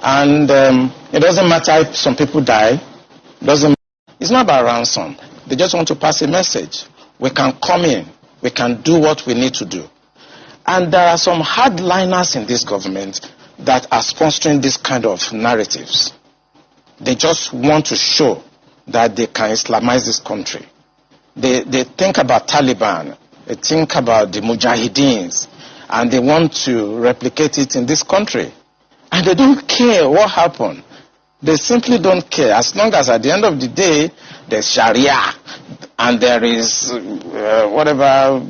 And it doesn't matter if some people die. It's not about ransom. They just want to pass a message. We can come in. We can do what we need to do. And there are some hardliners in this government that are sponsoring this kind of narratives. They just want to show that they can Islamize this country. They think about Taliban. They think about the Mujahideens. And they want to replicate it in this country. And they don't care what happened. They simply don't care. As long as at the end of the day, there's Sharia and there is whatever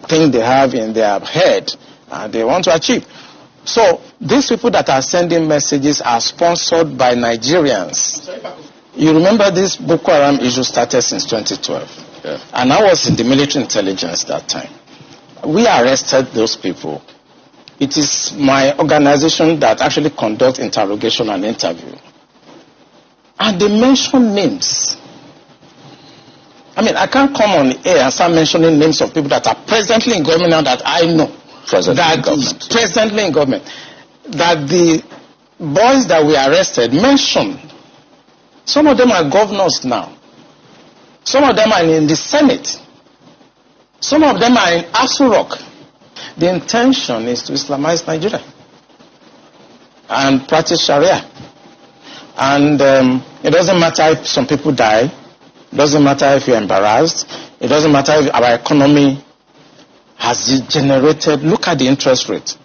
thing they have in their head they want to achieve. So these people that are sending messages are sponsored by Nigerians. You remember this Boko Haram issue started since 2012. Yeah. And I was in the military intelligence that time. We arrested those people. It is my organization that actually conducts interrogation and interview. And they mention names. I mean, I can't come on air and start mentioning names of people that are presently in government now that I know. Presently in government. That the boys that we arrested mentioned. Some of them are governors now. Some of them are in the Senate. Some of them are in Asu Rock. The intention is to Islamize Nigeria and practice Sharia. And it doesn't matter if some people die. It doesn't matter if you're embarrassed. It doesn't matter if our economy has generated. Look at the interest rate.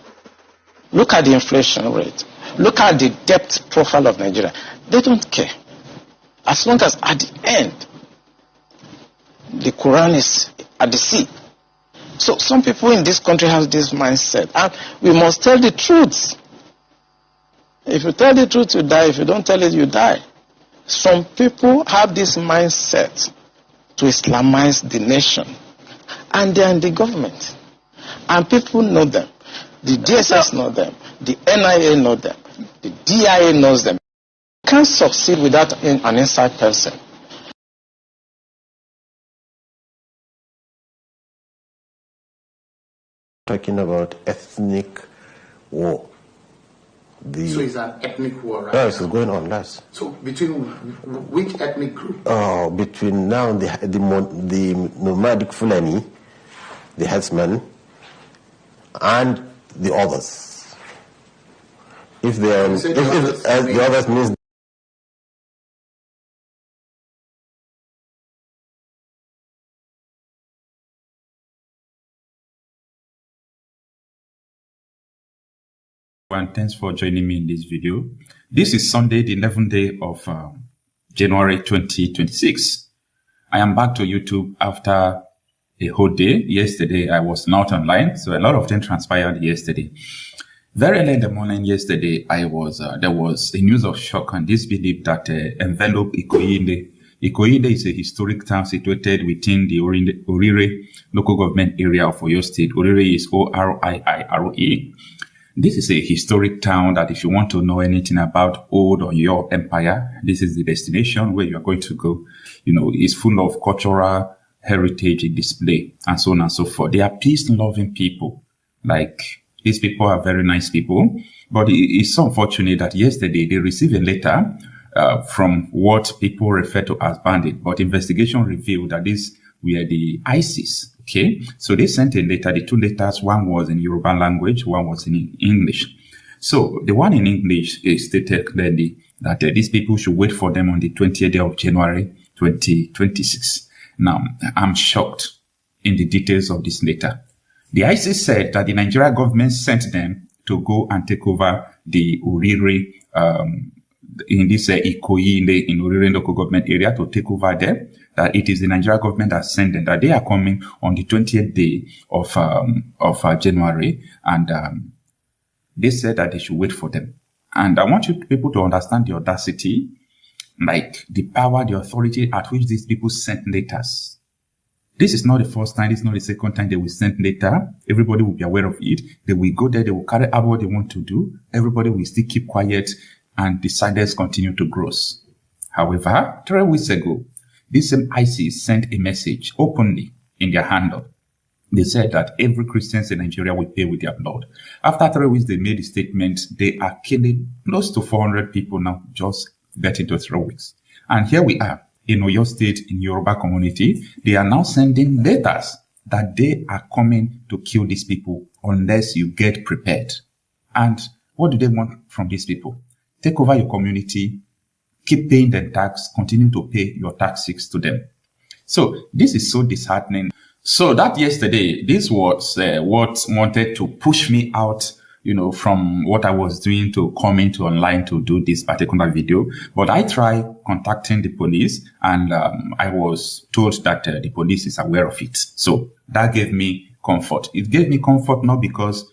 Look at the inflation rate. Look at the debt profile of Nigeria. They don't care. As long as at the end, the Quran is at the sea. So some people in this country have this mindset. And we must tell the truth. If you tell the truth, you die. If you don't tell it, you die. Some people have this mindset to Islamize the nation. And they are in the government. And people know them. The DSS know them. The NIA know them. The DIA knows them. You can't succeed without an inside person. Talking about ethnic war. So it's an ethnic war, right? Yes, it's going on. Yes. So between which ethnic group? Between now the nomadic Fulani, the headsmen, and the others. If they are, the others means. And thanks for joining me in this video. This is Sunday, the 11th day of January 2026. I am back to YouTube after a whole day. Yesterday, I was not online, so a lot of things transpired yesterday. Very early in the morning yesterday, there was a news of shock and disbelief that enveloped Ikoyi-Ile. Ikoyi-Ile is a historic town situated within the Orire local government area of Oyo State. Orire is O-R-I-I-R-E. This is a historic town that if you want to know anything about old Oyo Empire, this is the destination where you are going to go. You know, it's full of cultural heritage display and so on and so forth. They are peace-loving people. Like, these people are very nice people. But it's so unfortunate that yesterday they received a letter from what people refer to as bandits. But investigation revealed that these were the ISIS. Okay, so they sent a letter, the two letters, one was in Yoruba language, one was in English. So the one in English stated clearly that these people should wait for them on the 20th day of January 2026. Now, I'm shocked in the details of this letter. The ISIS said that the Nigerian government sent them to go and take over the Orire, in this Ikoyi-Ile in Orire local government area to take over there. That it is the Nigerian government that sent them, that they are coming on the 20th day of January, and they said that they should wait for them. And I want you people to understand the audacity, like the power, the authority at which these people sent letters. This is not the first time, this is not the second time they will send letter. Everybody will be aware of it. They will go there, they will carry out what they want to do. Everybody will still keep quiet, and the silence continue to grow. However, 3 weeks ago, this same ISIS sent a message openly in their handle. They said that every Christian in Nigeria will pay with their blood. After 3 weeks, they made a statement. They are killing close to 400 people now, just getting to 3 weeks. And here we are in Oyo State, in Yoruba community. They are now sending letters that they are coming to kill these people unless you get prepared. And what do they want from these people? Take over your community, keep paying them tax, continue to pay your taxes to them. So this is so disheartening. So that yesterday, this was what wanted to push me out, from what I was doing to come into online to do this particular video. But I tried contacting the police, and I was told that the police is aware of it. So that gave me comfort. It gave me comfort not because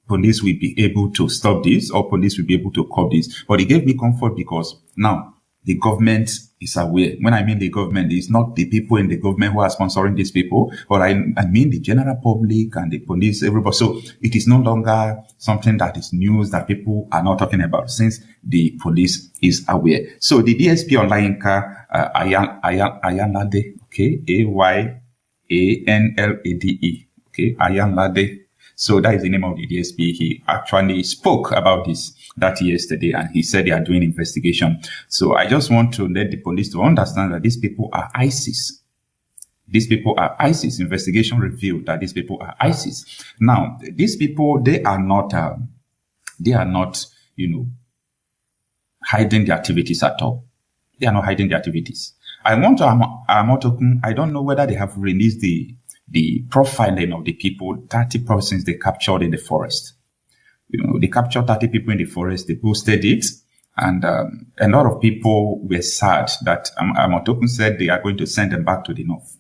police will be able to stop this or police will be able to curb this, but it gave me comfort because now the government is aware. When I mean the government, it's not the people in the government who are sponsoring these people, but I mean the general public and the police, everybody. So it is no longer something that is news that people are not talking about since the police is aware. So the DSP Olayinka Ayanlade, okay, Ayanlade, okay, Ayanlade. So that is the name of the DSP. He actually spoke about that yesterday, and he said they are doing investigation. So I just want to let the police to understand that these people are ISIS. These people are ISIS. Investigation revealed that these people are ISIS. Now, these people, they are not, hiding their activities at all. They are not hiding their activities. I don't know whether they have released the profiling of the people, 30 persons they captured in the forest. They captured 30 people in the forest, they posted it, and a lot of people were sad that Amotokun said they are going to send them back to the north.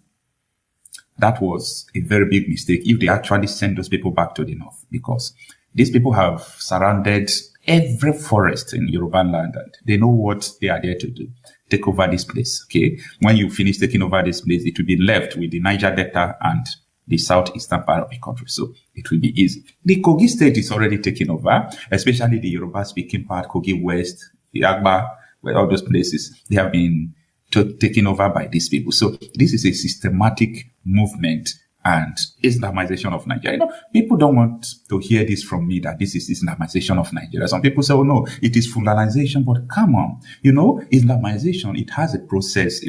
That was a very big mistake if they actually send those people back to the north, because these people have surrounded every forest in Yoruba land and they know what they are there to do. Take over this place, okay? When you finish taking over this place, it will be left with the Niger Delta and the southeastern part of the country. So it will be easy. The Kogi state is already taken over, especially the Yoruba-speaking part, Kogi West, the Agba, where all those places, they have been taken over by these people. So this is a systematic movement and Islamization of Nigeria. People don't want to hear this from me that this is Islamization of Nigeria. Some people say, oh no, it is Fulanization, but come on. Islamization, it has a process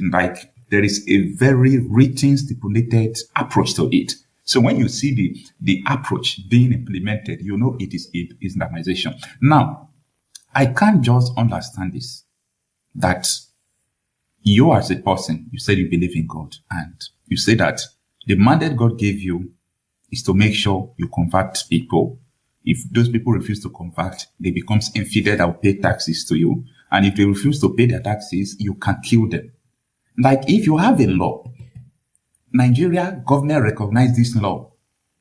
there is a very written, stipulated approach to it. So when you see the approach being implemented, it is Islamization. Now, I can't just understand this, that you as a person, you said you believe in God, and you say that the mandate God gave you is to make sure you convert people. If those people refuse to convert, they become infidel that will pay taxes to you. And if they refuse to pay their taxes, you can kill them. If you have a law, Nigeria government recognized this law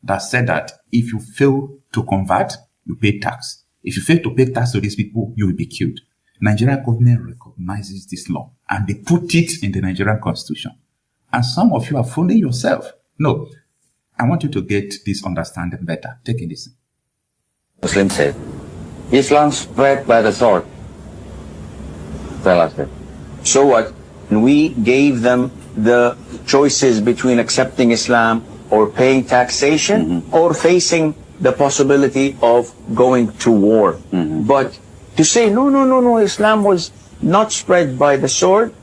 that said that if you fail to convert, you pay tax. If you fail to pay tax to these people, you will be killed. Nigeria government recognizes this law and they put it in the Nigerian constitution. And some of you are fooling yourself. No, I want you to get this understanding better. Take a listen. Muslim said, Islam spread by the sword. So what? We gave them the choices between accepting Islam or paying taxation or facing the possibility of going to war. But to say, no, Islam was not spread by the sword,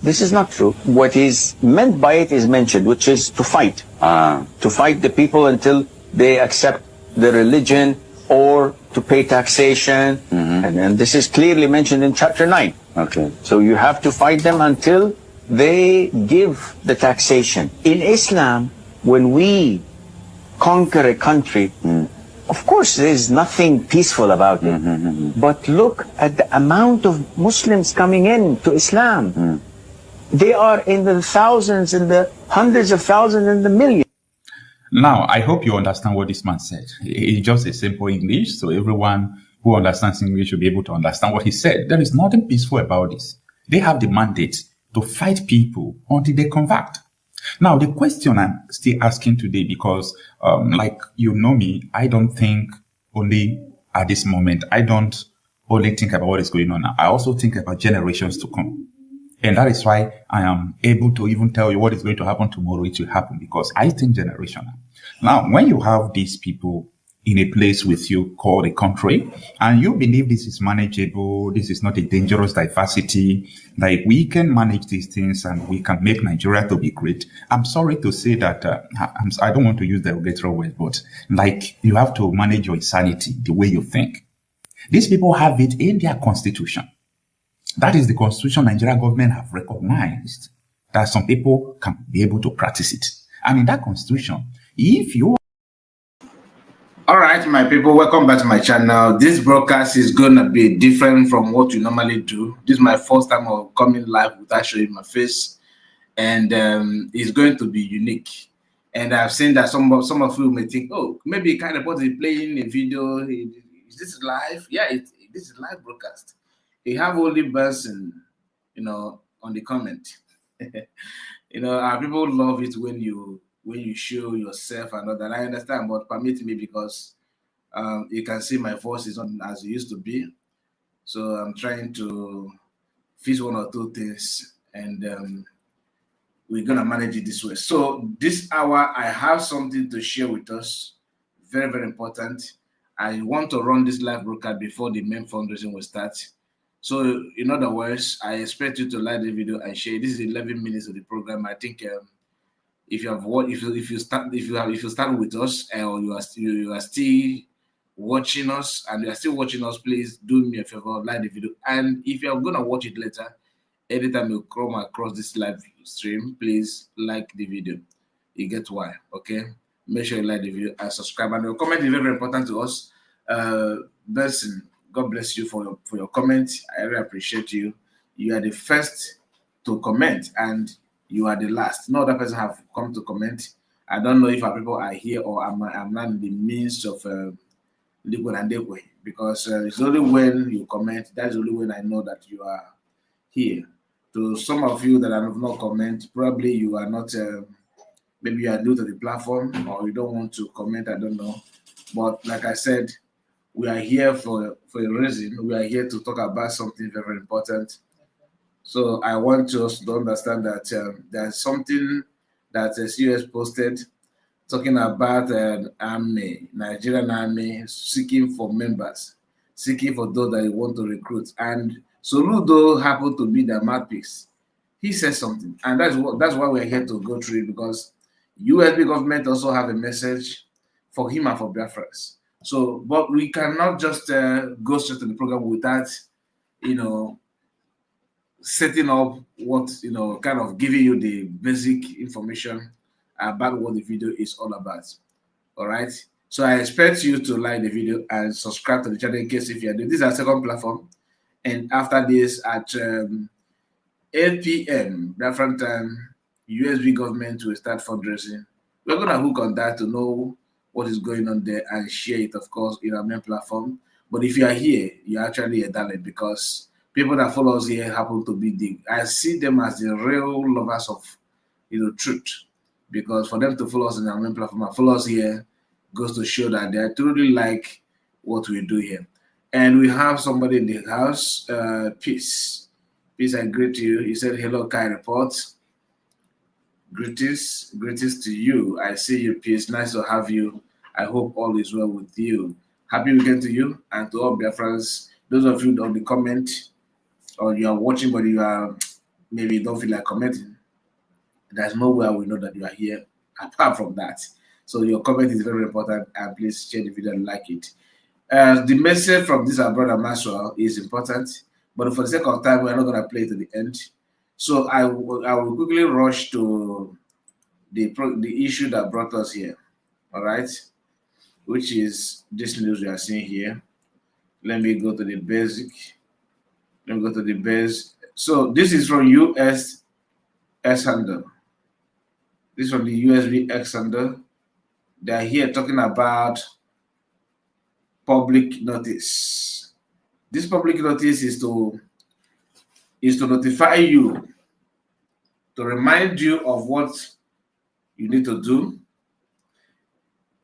this is not true. What is meant by it is mentioned, which is to fight. To fight the people until they accept the religion or to pay taxation. And then this is clearly mentioned in chapter 9. Okay. So you have to fight them until they give the taxation. In Islam, when we conquer a country, of course there is nothing peaceful about it. But look at the amount of Muslims coming in to Islam. They are in the thousands, in the hundreds of thousands, in the millions. Now, I hope you understand what this man said. It's just a simple English, so everyone who understands English should be able to understand what he said. There is nothing peaceful about this. They have the mandate to fight people until they convert. Now, the question I'm still asking today, because me, I don't think only at this moment, I don't only think about what is going on now. I also think about generations to come. And that is why I am able to even tell you what is going to happen tomorrow. It will happen because I think generational. Now, when you have these people in a place with you called a country, and you believe this is manageable, this is not a dangerous diversity, like we can manage these things and we can make Nigeria to be great. I'm sorry to say that, I don't want to use derogatory words, but like you have to manage your insanity the way you think. These people have it in their constitution. That is the constitution Nigeria government have recognized that some people can be able to practice it. And in that constitution, if you... All right, my people, welcome back to my channel. This broadcast is going to be different from what we normally do. This is my first time of coming live without showing my face, and it's going to be unique. And I've seen that some of you may think, oh, maybe kind of what is playing a video. Is this live? Yeah, this is live broadcast. You have only person, on the comment. Our people love it when you show yourself and all that. I understand, but permit me because you can see my voice is not as it used to be. So I'm trying to fix one or two things, and we're gonna manage it this way. So this hour, I have something to share with us, very, very important. I want to run this live broadcast before the main fundraising will start. So in other words, I expect you to like the video and share. This is 11 minutes of the program. I think if you start with us, or you are still watching us, and you are still watching us, please do me a favor, like the video. And if you are gonna watch it later, anytime you come across this live stream, please like the video. You get why? Okay. Make sure you like the video and subscribe. And your comment is very, very important to us. Benson, God bless you for your comment. I really appreciate you. You are the first to comment, and you are the last. No other person have come to comment. I don't know if our people are here or I'm not in the means of liquid and liquid, because it's only when you comment, that's only when I know that you are here. To some of you that have not comment, probably you are not, maybe you are new to the platform or you don't want to comment, I don't know. But like I said, we are here for a reason. We are here to talk about something very, very important. So I want us to understand that there's something that the CS posted talking about an army, Nigerian army, seeking for members, seeking for those that you want to recruit. And Soludo happened to be the mouthpiece. He said something, and that's why we're here to go through it, because USB government also have a message for him and for Biafras. So, but we cannot just go straight to the program without, setting up what, kind of giving you the basic information about what the video is all about. All right. So I expect you to like the video and subscribe to the channel in case if you're new. This is our second platform. And after this, at 8 p.m. Biafran time, USB government will start fundraising. We're going to hook on that to know what is going on there and share it, of course, in our main platform. But if you are here, you're actually a darling, because people that follow us here happen to be I see them as the real lovers of, truth. Because for them to follow us in our main platform and follow us here goes to show that they truly like what we do here. And we have somebody in the house, Peace. Peace, I greet you. He said, hello, Kai Report. Greetings to you. I see you, Peace. Nice to have you. I hope all is well with you. Happy weekend to you and to all Biafrans. Those of you on the comment, or you are watching but you are maybe don't feel like commenting, there's nowhere we know that you are here apart from that. So your comment is very important, and please share the video and like it. The message from this our brother Maxwell is important, but for the sake of time, we're not going to play it to the end. So I will quickly rush to the issue that brought us here, all right, which is this news we are seeing here. Let me go to the basic. Let me go to the base. So this is from US X handle. This is from the USB X handle. They are here talking about public notice. This public notice is to notify you, to remind you of what you need to do.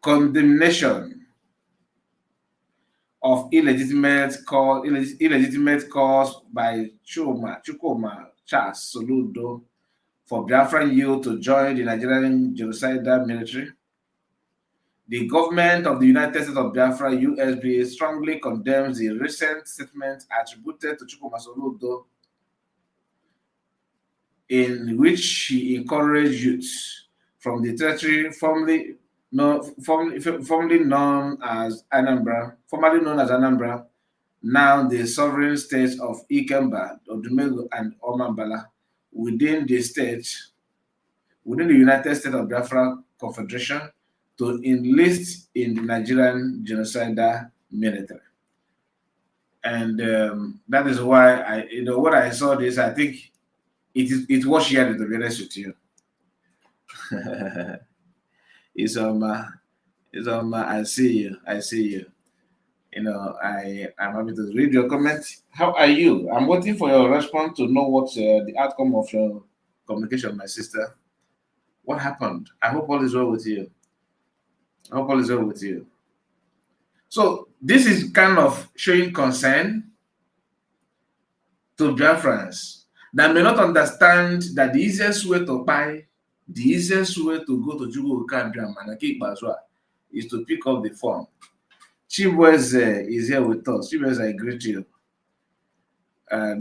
Condemnation of illegitimate calls by Chukuma Charles Soludo for Biafran youth to join the Nigerian genocidal military. The government of the United States of Biafra, USB, strongly condemns the recent statement attributed to Chukwuma Soludo in which he encouraged youth from the territory formerly known as Anambra, now the sovereign states of Ikemba, Odumegu, and Omambala, within the United States of Biafra Confederation, to enlist in the Nigerian genocidal military. And that is why when I saw this, I think it was shared, to be honest with you. It's I see you. I'm happy to read your comment. How are you? I'm waiting for your response to know what's the outcome of your communication, my sister. What happened? I hope all is well with you. So this is kind of showing concern to Biafrans that may not understand that the easiest way to go to Jugo is to pick up the phone. Chibueze is here with us. Chibueze, I greet you. I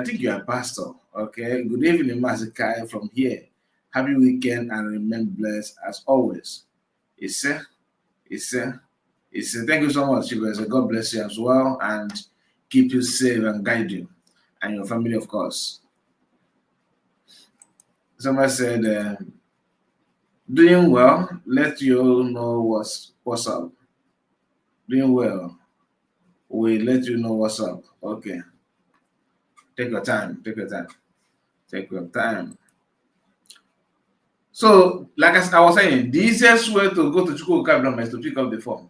think you are a pastor. Okay. Good evening, Mazikai from here. Happy weekend and remain blessed as always. Thank you so much, Chibueze. God bless you as well and keep you safe and guide you and your family, of course. Someone said, doing well, let you know what's up. Doing well, we let you know what's up. Okay. Take your time. So, like I was saying, the easiest way to go to Chukwuka is to pick up the phone.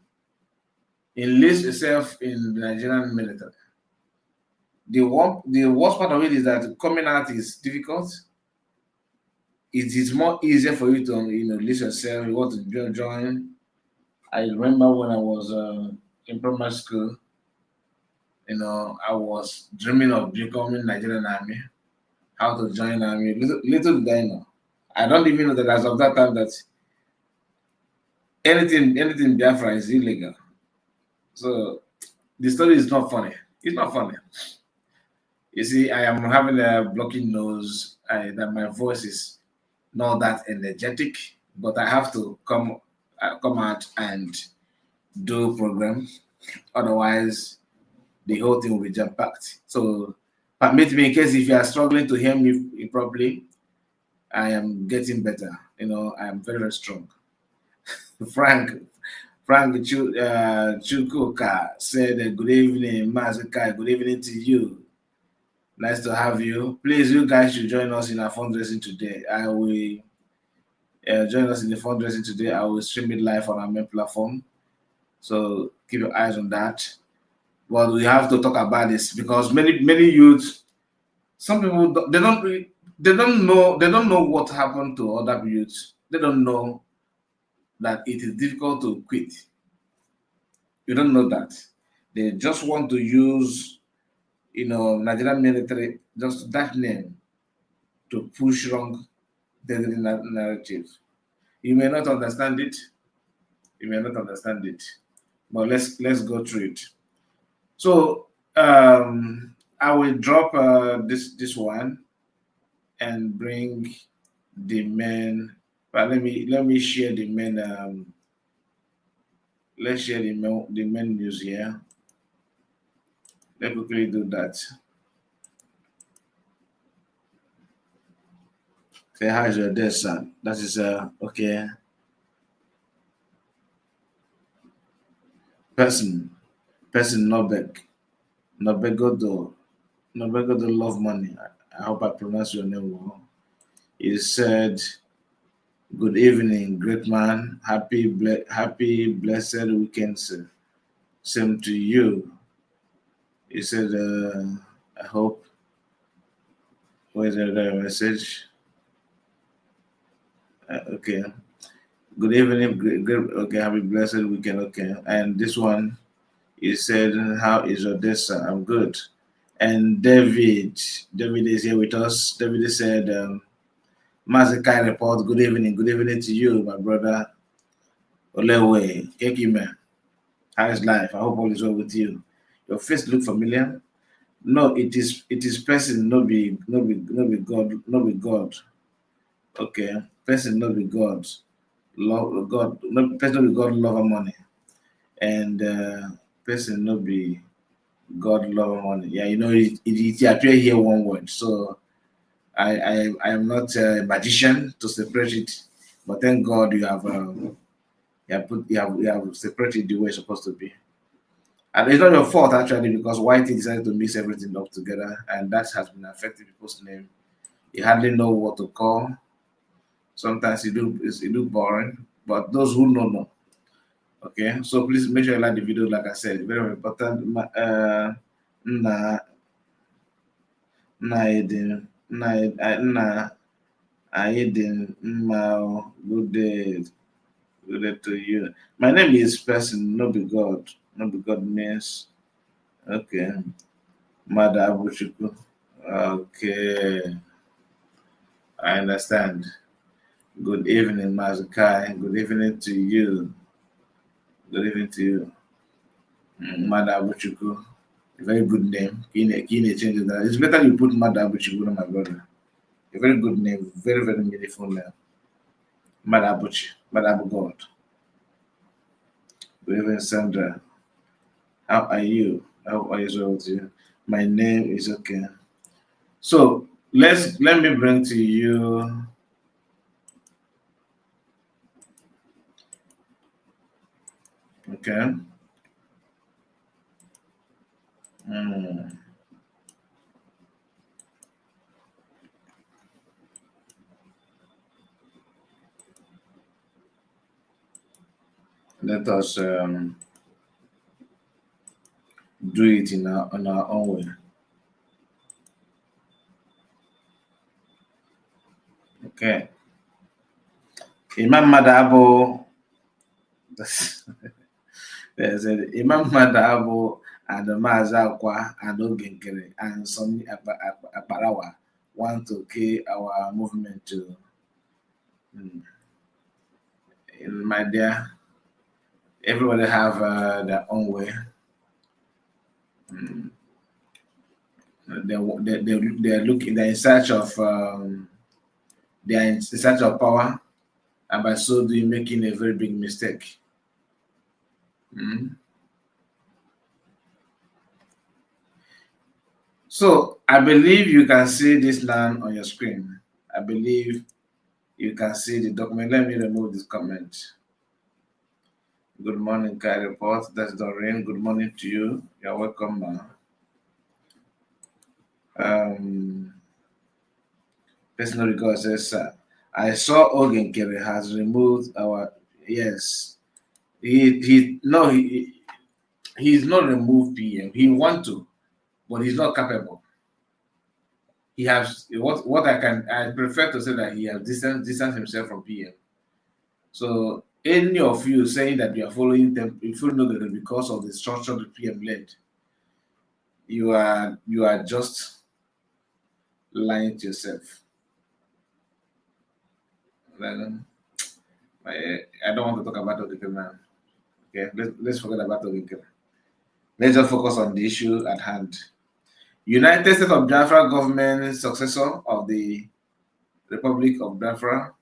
Enlist yourself in the Nigerian military. The worst part of it is that coming out is difficult. It is more easier for you to enlist yourself. You want to join. I remember when I was in primary school, I was dreaming of becoming Nigerian Army, how to join Army. Little did I know. I don't even know that as of that time that anything Biafra is illegal. So the story is not funny. It's not funny. You see, I am having a blocking nose, that my voice is not that energetic, but I have to come out and do program. Otherwise, the whole thing will be jam-packed. So permit me, in case if you are struggling to hear me properly, I am getting better. I am very, very strong. Frank Chukuka said, good evening, Mazukai. Good evening to you. Nice to have you. Please, you guys should join us in our fundraising today. I will join us in the fundraising today. I will stream it live on our main platform. So keep your eyes on that. But we have to talk about this because many youths, some people they don't know what happened to other youths. They don't know that it is difficult to quit. You don't know that. They just want to use Nigerian military, just that name, to push wrong deadly narrative. You may not understand it. But let's go through it. So I will drop this one and bring the main. But let me share the main. Let's share the main news here. Let's quickly do that. Okay, how is your day, son? That is okay. Person Nobegodo love money. I hope I pronounce your name well. He said, good evening, great man. Happy blessed weekend, sir. Same to you. He said, I hope. Where's the message? Okay. Good evening. Great. Okay. Happy blessed weekend. Okay. And this one, he said, how is your day, sir? I'm good. And David is here with us. David said, Mazikai report, good evening to you, my brother. Olewe, Kekime, how is life? I hope all is well with you. Your face look familiar. No, it is person, no be God. Okay, person no be God. Love God, no person no be God lover money. And person no be God lover money. Yeah, you know it appear here one word. So I am not a magician to separate it, but thank God you have separated the way it's supposed to be. And it's not your fault actually, because Whitey decided to mix everything up together, and that has been affecting people's name. You hardly know what to call. Sometimes it do boring, but those who know. Okay, so please make sure you like the video. Like I said, very important. Good day. Good day to you. My name is person, no be God. No be God means. Okay. Mada Abuchuku. Okay. I understand. Good evening, Mazukai. Good evening to you. Good evening to you. Mada Abuchuku. A very good name. Kine change that. It's better you put Mada Abuchuku on my brother. A very good name. Very, very meaningful name. Mada Abuchi. Mada Abu God. Good evening, Sandra. How are you? How are you well with you? My name is okay. So let me bring to you okay. Let us do it in our own way. Okay. Imam Madabo there's Imam Madabo and Mazakwa and Ogenkere and Sonny Aparawa want to kill our movement to in my dear. Everybody have their own way. They're looking. They're in search of. They are in search of power, and by so doing, making a very big mistake. So I believe you can see this land on your screen. I believe you can see the document. Let me remove this comment. Good morning, Kai Report. That's Doreen. Good morning to you. You're welcome now. Personal record says, I saw Ogenkere has removed our he's not removed PM. He want to, but he's not capable. He has I prefer to say that he has distanced himself from PM. So any of you saying that you are following them, if you know that because of the structure the PM led, you are just lying to yourself. I don't want to talk about Ogenkere now. Okay, let's forget about Ogenkere. Let's just focus on the issue at hand. United States of Biafra government successor of the Republic of Biafra,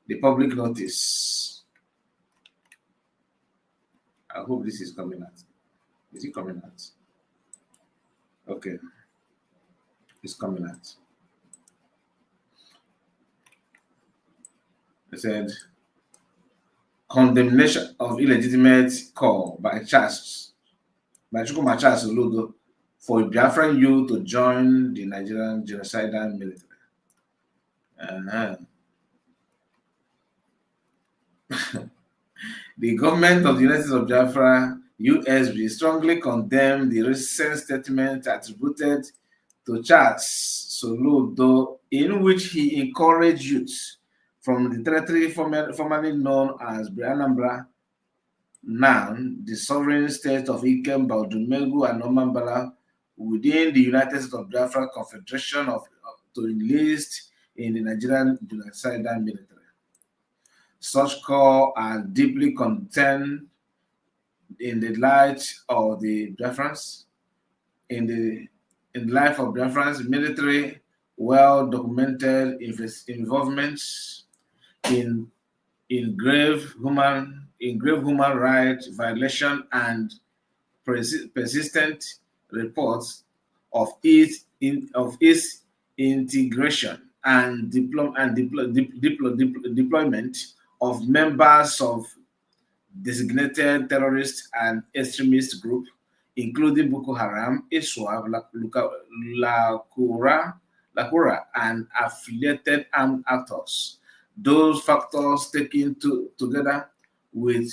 the public notice. I hope this is coming out. Is it coming out? Okay. It's coming out. It said, condemnation of illegitimate call by Chukuma Charles Oludo for Biafran youth to join the Nigerian genocidal military. The government of the United States of Biafra, USB, strongly condemned the recent statement attributed to Charles Soludo, in which he encouraged youth from the territory formerly known as Anambra, now the sovereign state of Ikem, Baudumegu, and Omambala, within the United States of Biafra Confederation to enlist in the Nigerian genocidal military. Such calls are deeply condemned in the light of the Biafrans, in the life of Biafrans military, well-documented involvements in grave human rights violation and persistent reports of its integration and deployment of members of designated terrorist and extremist groups, including Boko Haram, ISWAP, Lakura, and affiliated armed actors. Those factors taken together with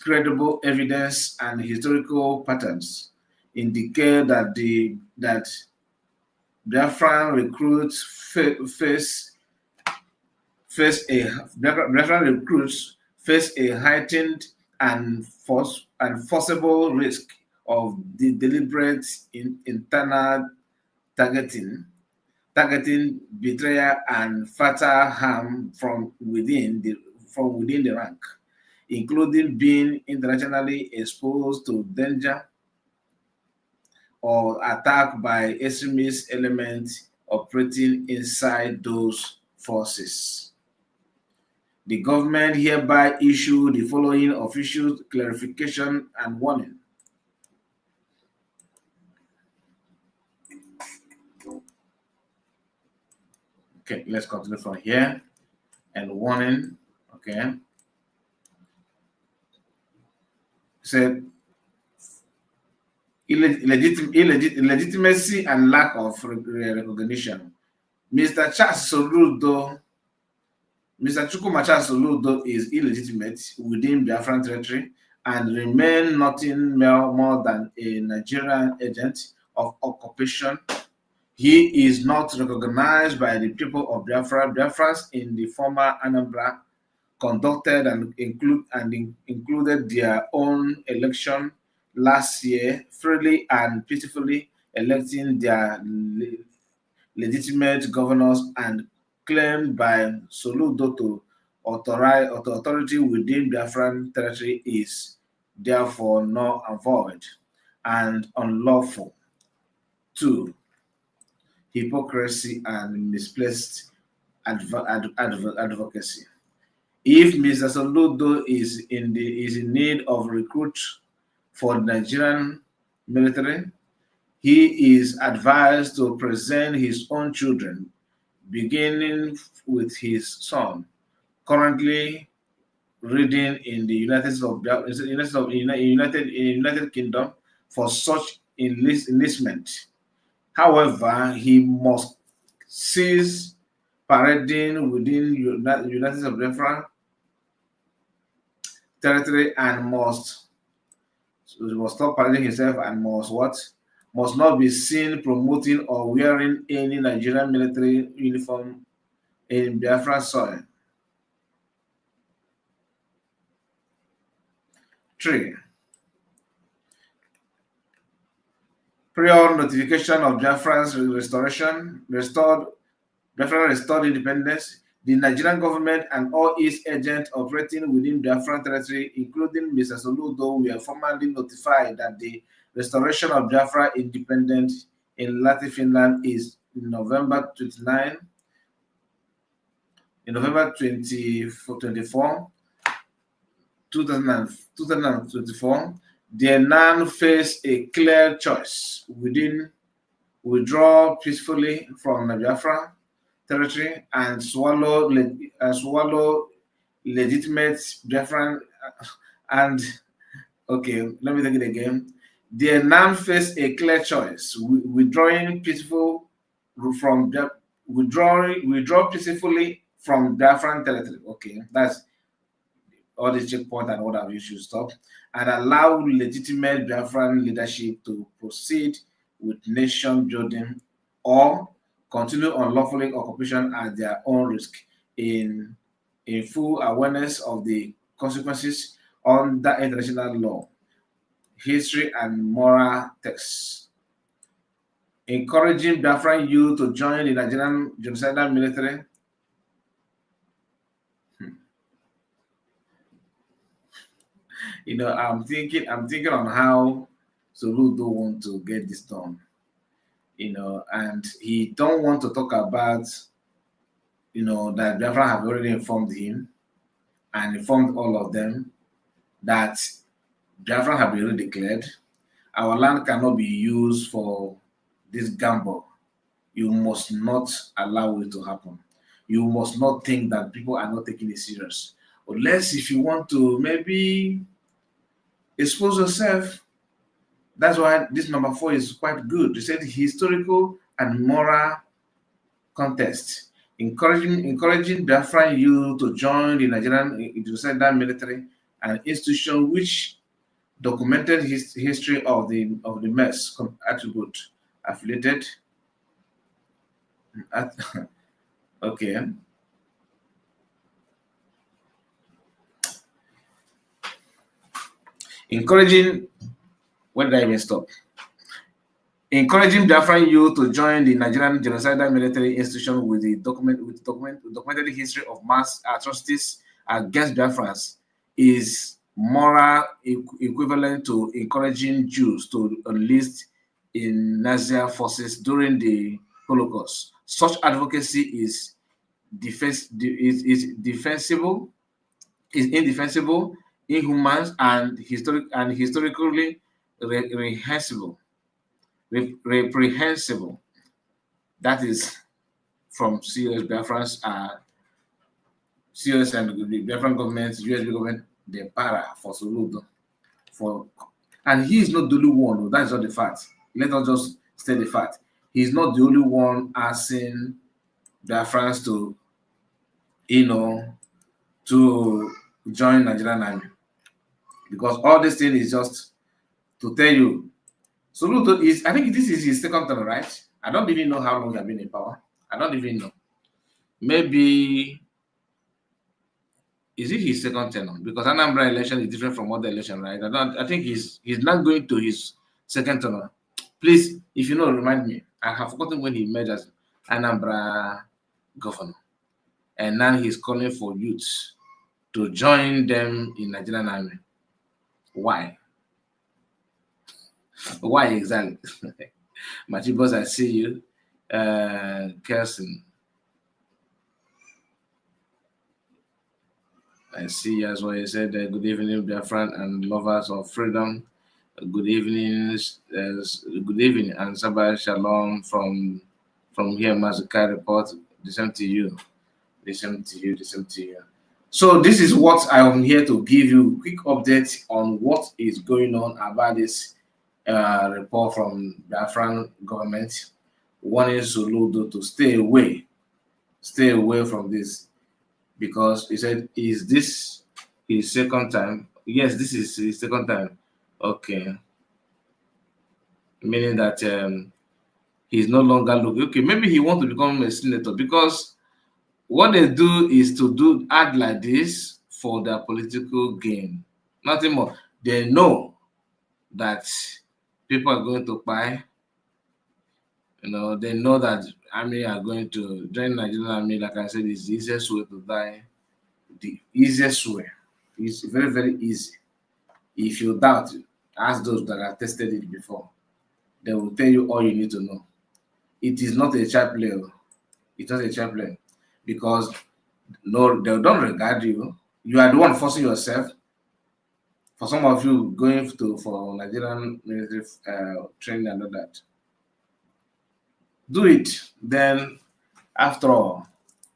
credible evidence and historical patterns indicate that Biafran recruits face a heightened and forcible risk of deliberate internal targeting, betrayal, and fatal harm from within the rank, including being internationally exposed to danger or attack by extremist elements operating inside those forces. The government hereby issued the following official clarification and warning. Okay, let's continue from here. And warning, okay. Said illegitimacy and lack of recognition. Mr. Chukwuma Charles Soludo is illegitimate within Biafran territory and remain nothing more than a Nigerian agent of occupation. He is not recognized by the people of Biafra. Biafrans in the former Anambra conducted and included their own election last year, freely and peacefully electing their legitimate governors, and claimed by Soludo to authority within Biafran territory is therefore null and void and unlawful. 2. Hypocrisy and misplaced advocacy. If Mr. Soludo is in need of recruit for the Nigerian military, he is advised to present his own children, beginning with his son, currently reading in the United Kingdom, for such enlistment. However, he must cease parading within United States of Biafra territory and must stop parading himself and must not be seen promoting or wearing any Nigerian military uniform in Biafra soil. 3. Prior notification of Biafran's restored independence. The Nigerian government and all its agents operating within Biafran territory, including Mr. Soludo, were formally notified that the restoration of Biafra independence in Latin Finland is November 2024. They now face a clear choice: withdraw peacefully from Biafra territory and swallow legitimate Biafran let me take it again. They now face a clear choice: withdraw peacefully from Biafran territory. Okay, that's all the checkpoint and what have you should stop, and allow legitimate Biafran leadership to proceed with nation building, or continue unlawfully occupation at their own risk, in full awareness of the consequences under international law, history, and moral texts encouraging Biafran youth to join the Nigerian genocidal military. You know, I'm thinking on how Soludo want to get this done. You know, and he don't want to talk about, you know, that Biafra have already informed him and informed all of them that Biafra have been already declared. Our land cannot be used for this gamble. You must not allow it to happen. You must not think that people are not taking it serious. Unless if you want to maybe expose yourself. That's why this number 4 is quite good. They said historical and moral context. Encouraging Biafran youth to join the Nigerian genocidal military, an institution which documented history of the mess attribute affiliated. Okay. Encouraging, where did I even stop? Encouraging Biafran youth to join the Nigerian genocidal military institution with the documented history of mass atrocities against Biafrans is moral equivalent to encouraging Jews to enlist in Nazi forces during the Holocaust. Such advocacy is indefensible, inhuman, and historically reprehensible. That is from CS Biafran's CS and the Biafran government, US government, the para for Soludo. And he is not the only one. That is not the fact. Let us just state the fact. He is not the only one asking Biafrans to, you know, to join Nigerian army. Because all this thing is just to tell you. Soludo is, I think this is his second term, right? I don't even know how long he has been in power. I don't even know. Maybe, is it his second term? Because Anambra election is different from other election, right? I think he's not going to his second term. Please, if you know, remind me. I have forgotten when he met as Anambra governor. And now he's calling for youths to join them in Nigerian army. Why? Why exactly? Machibos, I see you. Kirsten, I see you as well. You said good evening, Biafran and lovers of freedom. Good evening, good evening, and Sabah Shalom from here, Mazuka report. The same to you. The same to you. The same to you. So this is what I am here to give you a quick update on what is going on about this report from the Biafran government wanting Soludo to stay away from this, because he said, is this his second time? Yes, this is his second time. Okay, meaning that he's no longer looking. Okay, maybe he wants to become a senator, because what they do is to act like this for their political gain, nothing more. They know that people are going to buy. You know, they know that army are going to join Nigerian army. Like I said, it's the easiest way to die. The easiest way. It's very, very easy. If you doubt, ask those that have tested it before. They will tell you all you need to know. It is not a child play. It's not a child play, because no, they don't regard you. You are the one forcing yourself. For some of you going for Nigerian military training and all that, do it. Then, after all,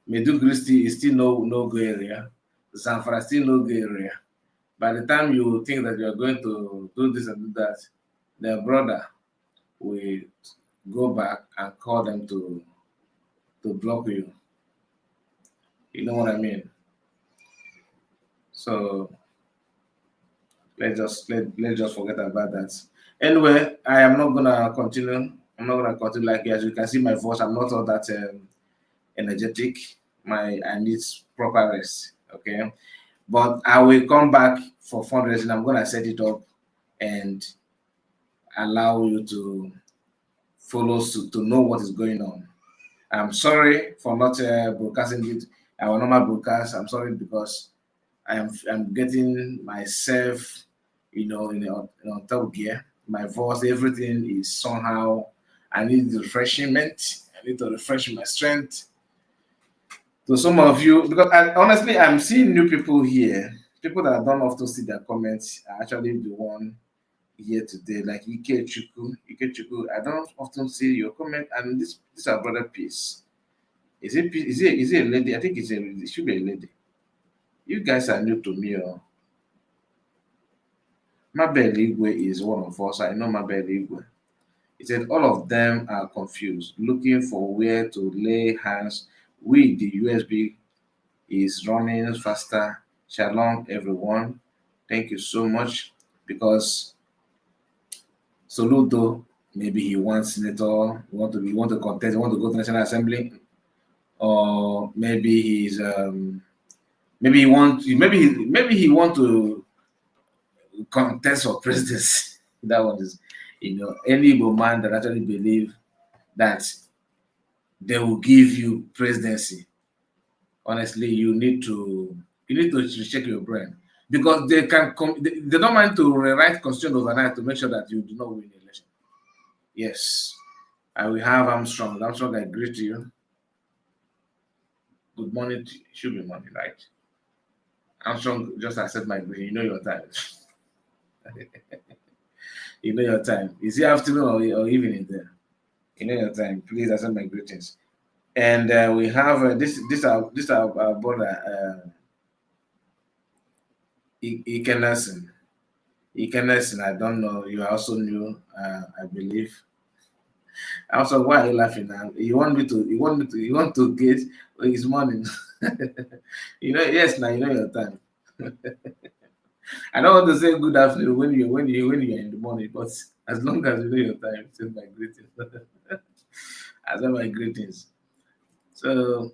Medugristi is still no-go area. Zamfara still no-go area. By the time you think that you are going to do this and do that, their brother will go back and call them to block you. You know what I mean? So let's just forget about that. Anyway, I am not gonna continue. I'm not gonna continue. Like, as you can see, my voice, I'm not all that energetic. I need proper rest. Okay, but I will come back for fundraising. I'm gonna set it up and allow you to follow suit to know what is going on. I'm sorry for not broadcasting it, our normal broadcast. I'm sorry because I'm getting myself, in top gear. My voice, everything is somehow. I need refreshment. I need to refresh my strength. To some of you, because honestly, I'm seeing new people here. People that I don't often see their comments are actually the one here today, like Ike Chuku. I don't often see your comment, and this is our brother Peace. Is it a lady? I think it should be a lady. You guys are new to me, or Mabel Igwe is one of us. I know Mabel Igwe. He said all of them are confused, looking for where to lay hands. With the USB is running faster. Shalom, everyone. Thank you so much. Because Soludo, maybe he wants senator, he want to contest, he want to go to National Assembly, or maybe he's maybe he want to contest for presidency. That one is, any Igbo man that actually believe that they will give you presidency. Honestly, you need to check your brain, because they don't mind to rewrite constitution overnight to make sure that you do not win the election. Yes, I will have Armstrong. Armstrong, I greet you. Good morning. Should be morning, right? Armstrong, just accept my greeting. You know your time. You know your time. Is it afternoon or evening there? You know your time. Please accept my greetings. And we have this our brother Ike Nelson. I don't know. You are also new, I believe. Also, why are you laughing now? You want to get his morning. Yes, now you know your time. I don't want to say good afternoon when you're in the morning, but as long as you know your time, send my greetings. I send my greetings. So,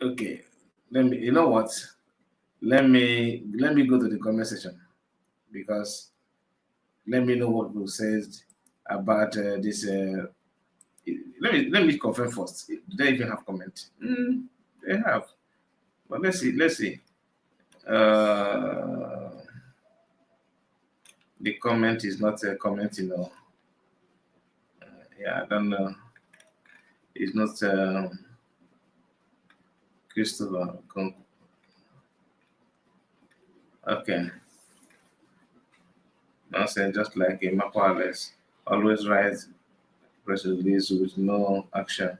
okay, let me. You know what? Let me go to the comment section, because let me know what people says about this. Let me confirm first. Do they even have comment? They have, but let's see. The comment is not a comment, yeah, I don't know. It's not Christopher. Okay. Nonsense, just like a Mapales. Always write press release with no action.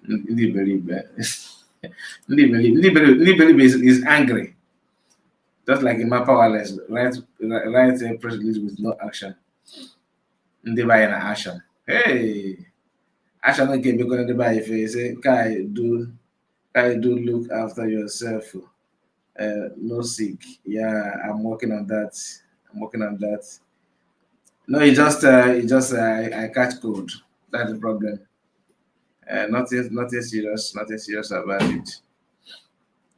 Ndibelibe is angry. Just like a Mapales, write a press release with no action. Ndiba in action. Hey, action okay because Ndiba if you say Kai do look after yourself. No sick. Yeah, I'm working on that. No, it just I catch cold. That's the problem. Nothing serious about it.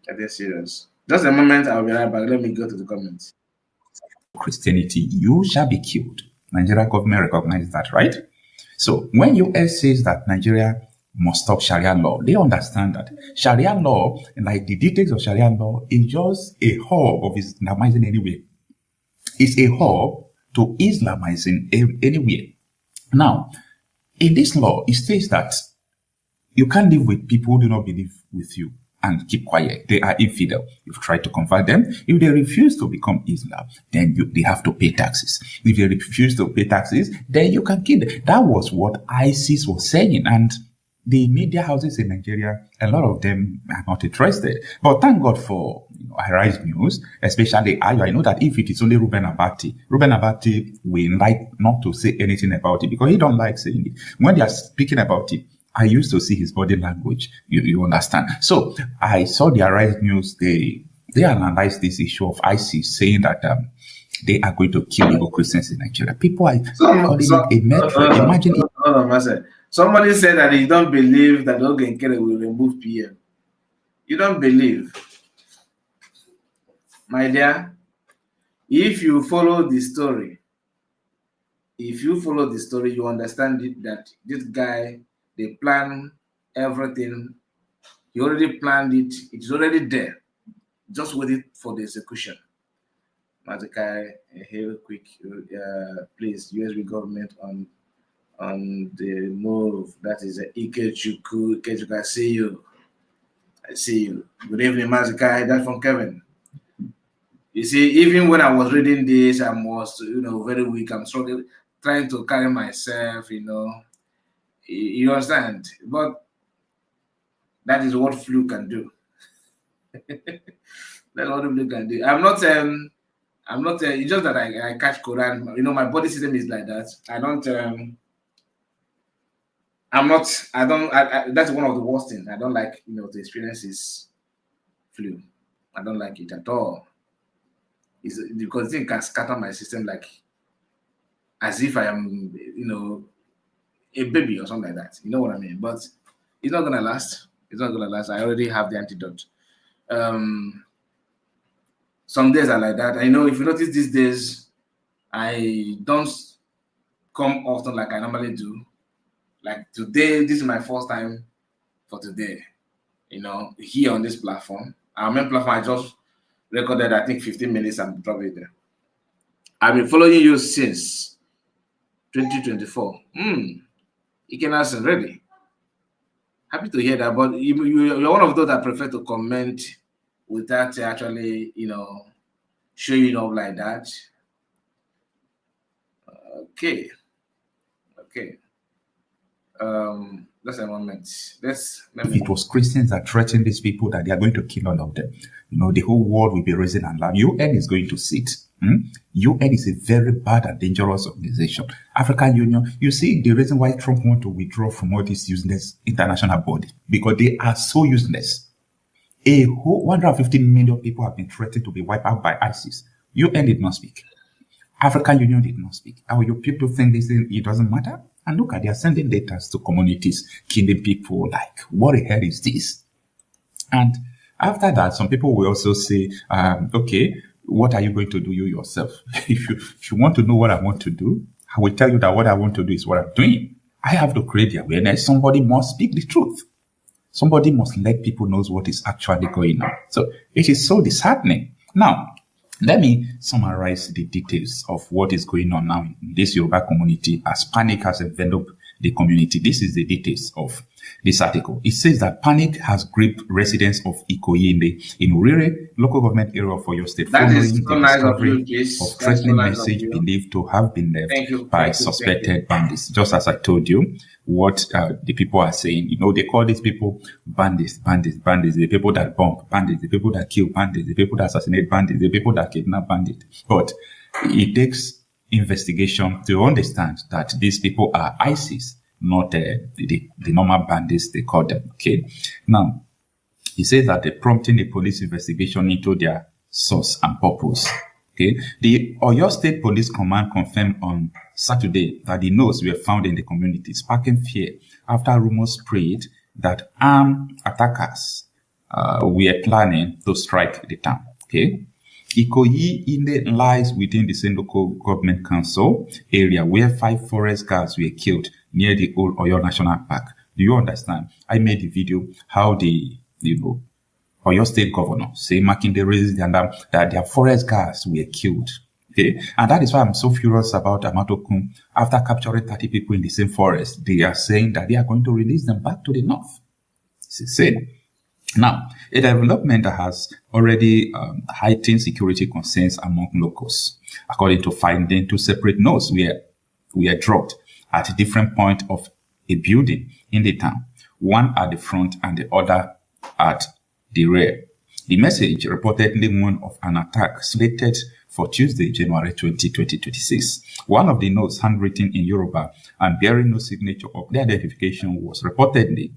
Nothing serious. Just a moment, I'll be right back. Let me go to the comments. Christianity, you shall be killed. Nigeria government recognizes that, right? So when US says that Nigeria must stop Sharia law, they understand that Sharia law, like the details of Sharia law, is just a hub of Islamizing anywhere. It's a hub to Islamizing anywhere. Now, in this law, it states that you can't live with people who do not believe with you and keep quiet. They are infidel. You've tried to convert them. If they refuse to become Islam, then they have to pay taxes. If they refuse to pay taxes, then you can kill them. That was what ISIS was saying. And the media houses in Nigeria, a lot of them are not interested. But thank God for Arise News, especially Ayo. I know that if it is only Ruben Abati will like not to say anything about it because he don't like saying it. When they are speaking about it, I used to see his body language. You understand? So I saw the Arise News. They analyzed this issue of ISIS, saying that they are going to kill Igbo Christians in Nigeria. People are calling it a metro. Imagine it. Somebody said that you don't believe that Ogen Kere will remove PM. You don't believe. My dear, if you follow the story, if you follow the story, you understand it, that this guy, they plan everything. He already planned it. It's already there. Just waiting for the execution. Mazikai, here quick, please, USB government on the move. That is Ikechuku. Ikechuku, I see you. I see you. Good evening, Mazikai. That's from Kevin. You see, even when I was reading this, I was, very weak. I'm struggling, trying to carry myself, You understand? But that is what flu can do. That's what flu can do. I'm not. It's just that I catch Quran. My body system is like that. I don't. I'm not. I don't. That's one of the worst things. I don't like. To experience is flu. I don't like it at all. It's because it can scatter my system like as if I am, a baby or something like that. You know what I mean? But it's not gonna last. It's not gonna last. I already have the antidote. Some days are like that. I know if you notice these days, I don't come often like I normally do. Like today, this is my first time for today. Here on this platform. Our main platform, I just recorded, I think, 15 minutes and dropped it there. I've been following you since 2024. Ikenas ready. Happy to hear that, but you're one of those that prefer to comment without actually, showing up like that. Okay. Just a moment. It was Christians that threatened these people that they are going to kill all of them. The whole world will be raising alarm. UN is going to sit. UN is a very bad and dangerous organization. African Union, you see the reason why Trump wants to withdraw from all this useless international body, because they are so useless. A whole 150 million people have been threatened to be wiped out by ISIS. UN did not speak. African Union did not speak. How your people think this thing, it doesn't matter? And look at, they are sending data to communities, killing people. Like, what the hell is this? And after that, some people will also say, okay, what are you going to do you yourself? If you want to know what I want to do, I will tell you that what I want to do is what I'm doing. I have to create the awareness. Somebody must speak the truth. Somebody must let people know what is actually going on. So it is so disheartening. Now, let me summarize the details of what is going on now in this Yoruba community as panic has enveloped the community. This is the details of this article. It says that panic has gripped residents of Ikoyi-Ile in Urire, local government area of Oyo State, following the discovery of threatening message believed to have been left by suspected bandits. Just as I told you, what the people are saying, they call these people bandits, the people that bomb, bandits, the people that kill, bandits, the people that assassinate, bandits, the people that kidnap, bandits. But it takes investigation to understand that these people are ISIS, not the normal bandits they call them. Okay. Now, he says that they're prompting a police investigation into their source and purpose. Okay. The Oyo State Police Command confirmed on Saturday that the notes were found in the community, sparking fear after rumors spread that armed attackers were planning to strike the town. Okay. Ikoyi-Ile lies within the same local government council area where 5 forest guards were killed near the old Oyo National Park. Do you understand? I made a video how the Oyo State Governor say Makinde raised that their forest guards were killed. Okay, and that is why I'm so furious about Amatokun. After capturing 30 people in the same forest, they are saying that they are going to release them back to the north. It's insane. Now, a development that has already heightened security concerns among locals. According to finding, 2 separate notes were dropped at a different point of a building in the town, one at the front and the other at the rear. The message reportedly warned of an attack slated for Tuesday, January 20, 2026. One of the notes, handwritten in Yoruba and bearing no signature of their identification, was reportedly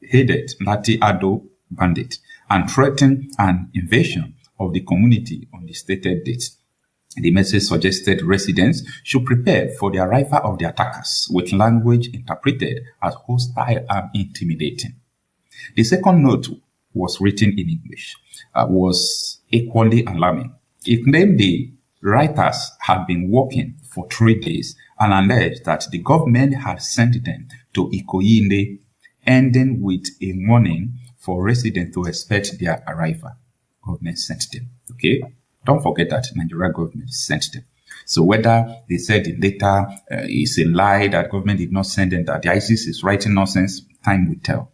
headed Lati Ado bandit and threatened an invasion of the community on the stated date. The message suggested residents should prepare for the arrival of the attackers, with language interpreted as hostile and intimidating. The second note was written in English, was equally alarming. It named the writers had been working for 3 days and alleged that the government had sent them to Ikoyi-Ile, ending with a warning for residents to expect their arrival. Government sent them. Okay? Don't forget that Nigeria government sent them. So whether they said the data is a lie, that government did not send them, that the ISIS is writing nonsense, time will tell.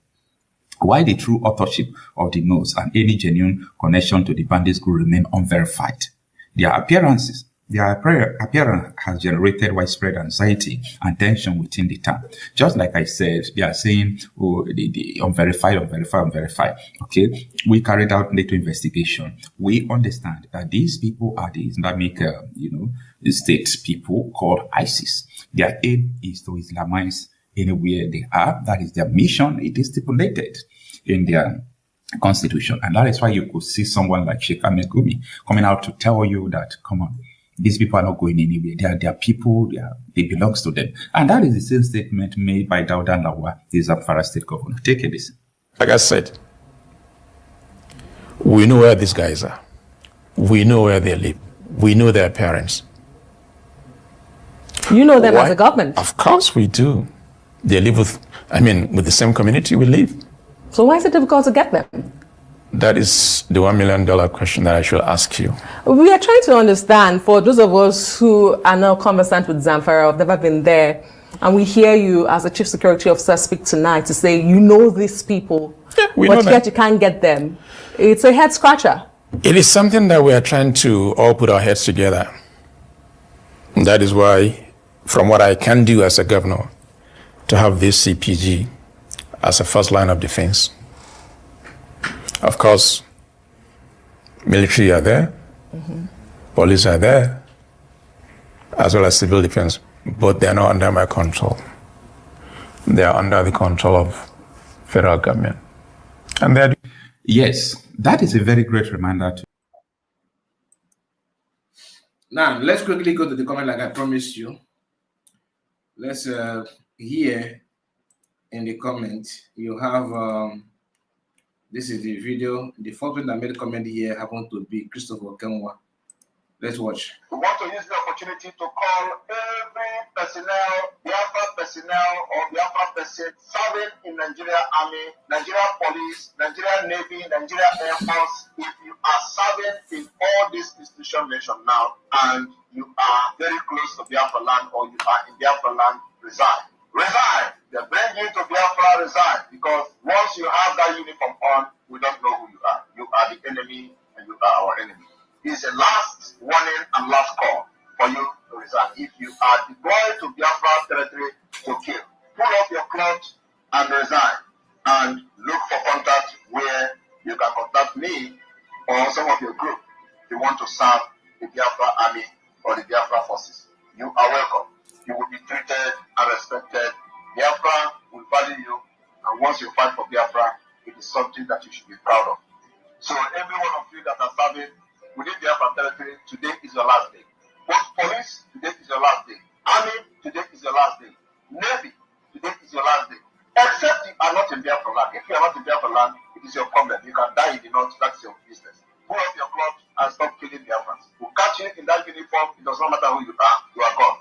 Why the true authorship of the notes and any genuine connection to the bandits group remain unverified. Their appearance has generated widespread anxiety and tension within the town. Just like I said, they are saying, oh, the unverified. Okay, we carried out NATO investigation. We understand that these people are the Islamic, state people called ISIS. Their aim is to Islamize anywhere they are. That is their mission. It is stipulated in their constitution. And that is why you could see someone like Sheikh Ahmed Gumi coming out to tell you that, come on, these people are not going anywhere. They are people, they belongs to them. And that is the same statement made by Dauda Lawa, the Zamfara state governor. Take a listen. Like I said, we know where these guys are. We know where they live. We know their parents. You know them as a government? Of course we do. They live with the same community we live. So why is it difficult to get them? That is the $1 million question that I should ask you. We are trying to understand, for those of us who are not conversant with Zamfara, have never been there, and we hear you as a chief security officer speak tonight to say you know these people, but yet you can't get them. It's a head scratcher. It is something that we are trying to all put our heads together. That is why, from what I can do as a governor, to have this CPG as a first line of defense. Of course, military are there, police are there, as well as civil defense, but they're not under my control. They are under the control of federal government. And they're... Yes, that is a very great reminder to... Now, let's quickly go to the comment like I promised you. Let's hear in the comment. You have... this is the video. The first one that made a comment here happened to be Christopher Kenwa. Let's watch. We want to use the opportunity to call every personnel, Biafra personnel or Biafra person serving in Nigeria Army, Nigeria Police, Nigeria Navy, Nigeria Air Force. If you are serving in all these institutions mentioned now and you are very close to Biafra land or you are in Biafra land, resign. Resign. They bring you to Biafra, resign. Because once you have that uniform on, we don't know who you are. You are the enemy and you are our enemy. It's a last warning and last call for you to resign. If you are deployed to Biafra territory to kill, pull off your clothes and resign. And look for contact where you can contact me or some of your group if you want to serve the Biafra army or the Biafra forces. You are welcome. You will be treated and respected. Biafra will value you, and once you fight for Biafra, it is something that you should be proud of. So every one of you that are serving within Biafra territory, today is your last day. Both police, today is your last day. Army, today is your last day. Navy, today is your last day. Except you are not in Biafra land. If you are not in Biafra land, it is your problem. You can die in the north, that's your business. Pull up your clothes and stop killing Biafrans. We'll catch you in that uniform, it does not matter who you are gone.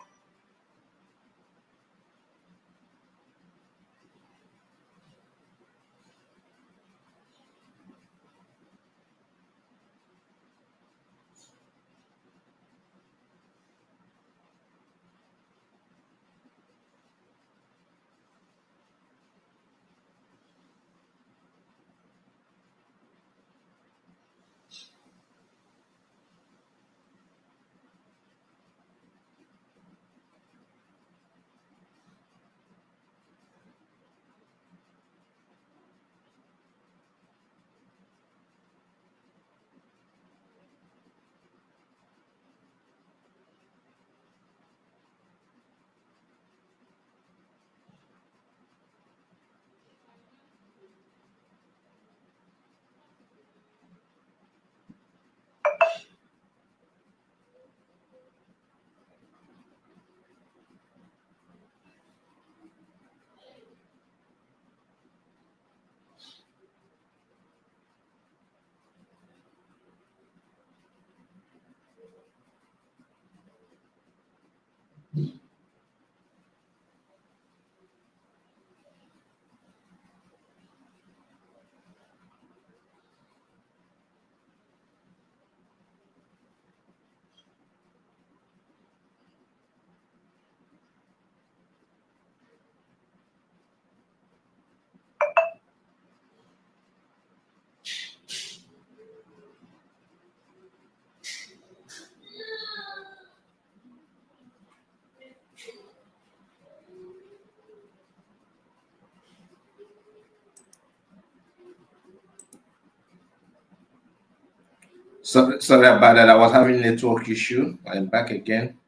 Sorry about that. I was having network issue. I'm back again.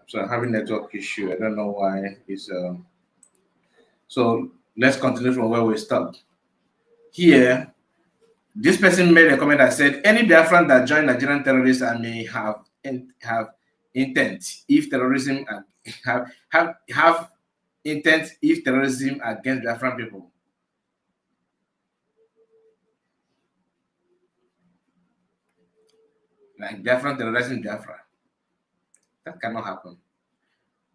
So I'm having network issue. I don't know why. So let's continue from where we stopped. Here, this person made a comment that said, any Biafran that joined Nigerian terrorists may have intent if terrorism have intent if terrorism against Biafran people. Like Biafran terrorizing Biafra. That cannot happen.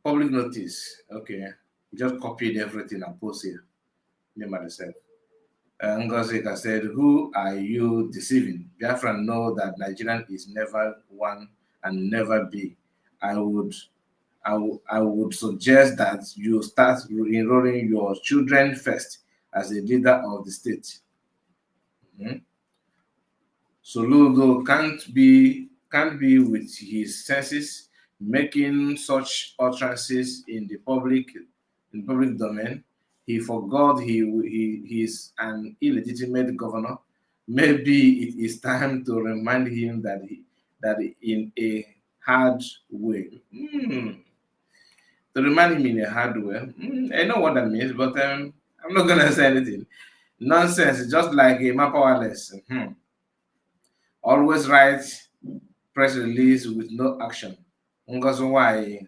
Public notice. Okay. Just copied everything and posted here. Me myself. Ngozika said, who are you deceiving? Biafra know that Nigerian is never one and never be. I would suggest that you start enrolling your children first as a leader of the state. Soludo can't be with his senses making such utterances in the public domain. He forgot he is an illegitimate governor. Maybe it is time to remind him that in a hard way. To remind him in a hard way. I know what that means, but I'm not gonna say anything. Nonsense, just like a powerless. Always write press release with no action. Ngozi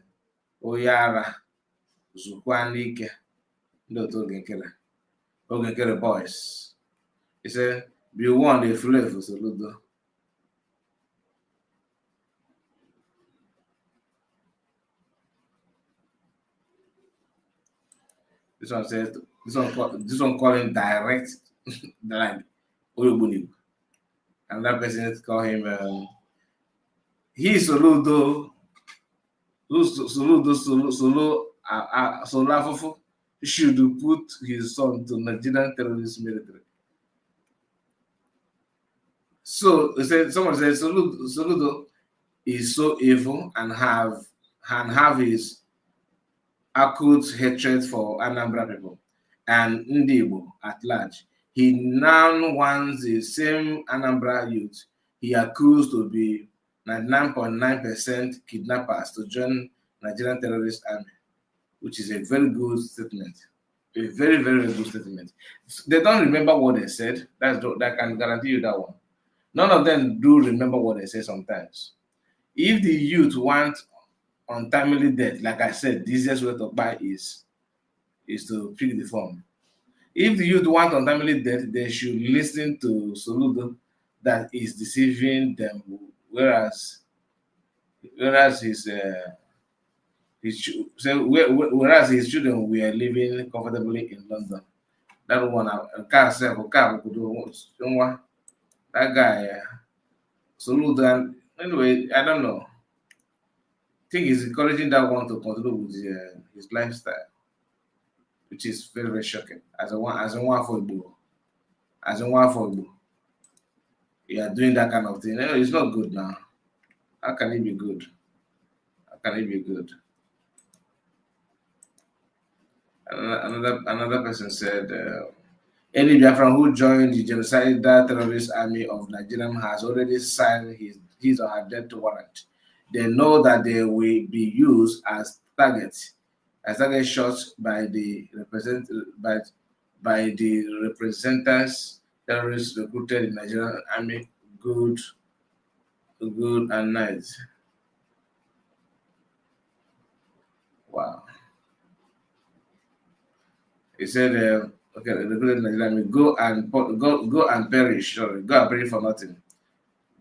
Oyara Zukwanike. Okay, boys. He said, be one the flavor Soludo. This one says, this one calling direct like Oyobuni. Another person call him he Soludo Solo should put his son to Nigerian terrorist military. So someone said Soludo is so evil and have his acute hatred for Anambra people and Ndibo at large. He now wants the same Anambra youth he accused to be 99.9% kidnappers to join Nigerian terrorist army, which is a very good statement. A very, very good statement. They don't remember what they said. That can guarantee you that one. None of them do remember what they say sometimes. If the youth want untimely death, like I said, the easiest way to buy is to pick the form. If the youth want untimely death, they should listen to Soludo that is deceiving them, whereas his children were living comfortably in London. That one, that guy, Soludo. Anyway, I don't know. I think he's encouraging that one to continue with his lifestyle, which is very, very shocking. As a one for Igbo, you are doing that kind of thing. No, it's not good now. How can it be good? How can it be good? Another person said, any Biafran who joined the genocidal terrorist army of Nigeria has already signed his or her death warrant. They know that they will be used as target shots by the representatives terrorists recruited in Nigerian army. Good and nice. Wow. He said, okay, recruited in Nigerian army. Go and perish. Sorry, go and perish for nothing.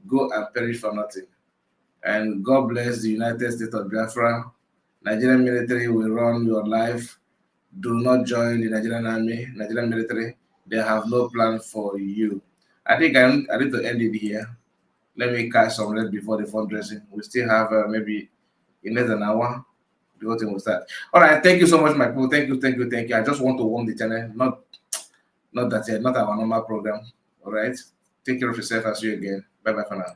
Go and perish for nothing. And God bless the United States of Biafra Nigerian military will run your life. Do not join the Nigerian army, Nigerian military. They have no plan for you. I think I need to end it here. Let me catch some rest before the fundraising. We still have maybe in less than an hour. The whole thing will start. All right, thank you so much, my people. Thank you. I just want to warm the channel, not our normal program. All right, take care of yourself. I'll see you again. Bye for now.